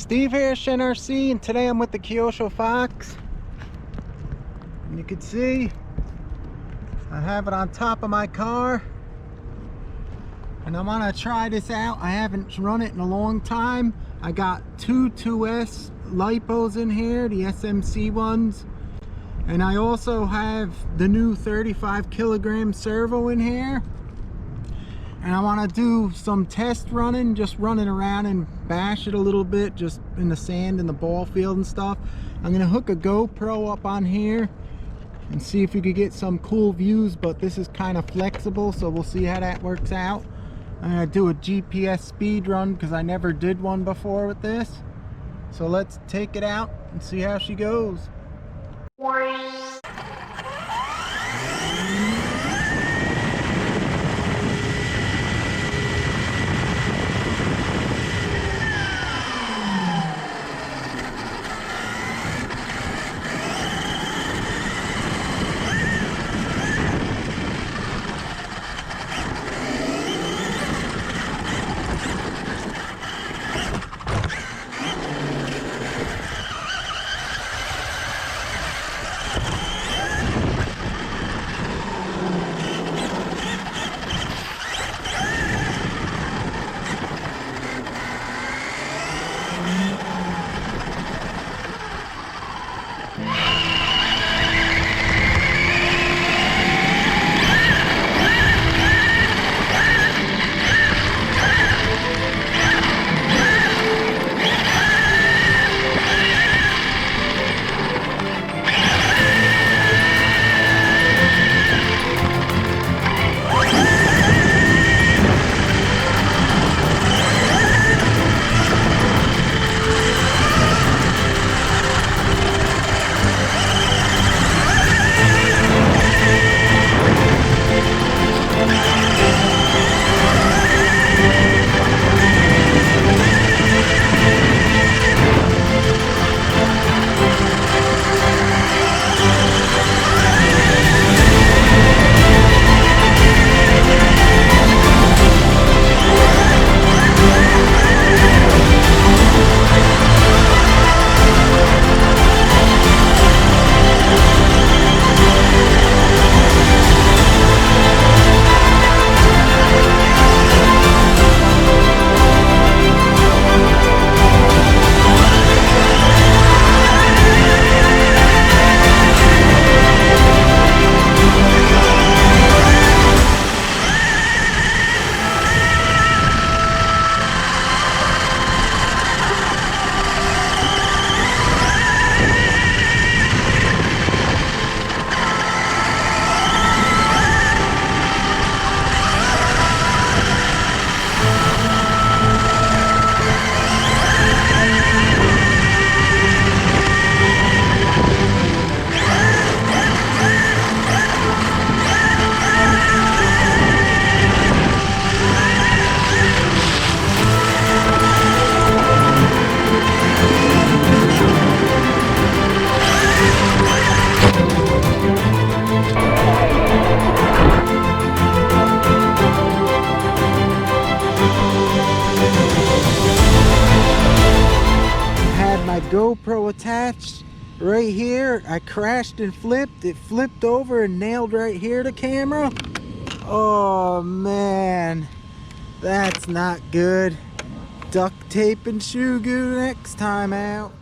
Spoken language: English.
Steve here, Shen RC, and today I'm with the Kyosho Foxx. And you can see I have it on top of my car, and I want to try this out. I haven't run it in a long time. I got two 2S lipos in here, the SMC ones, and I also have the new 35 kilogram servo in here. And I want to do some test running, just running around and bash it a little bit, just in the sand and the ball field and stuff. I'm going to hook a GoPro up on here and see if we could get some cool views, but this is kind of flexible, so we'll see how that works out. I'm going to do a GPS speed run because I never did one before with this. So let's take it out and see how she goes. GoPro attached right here. I crashed and flipped. It flipped over and nailed right here the camera. Oh man, that's not good. Duct tape and shoe glue next time out.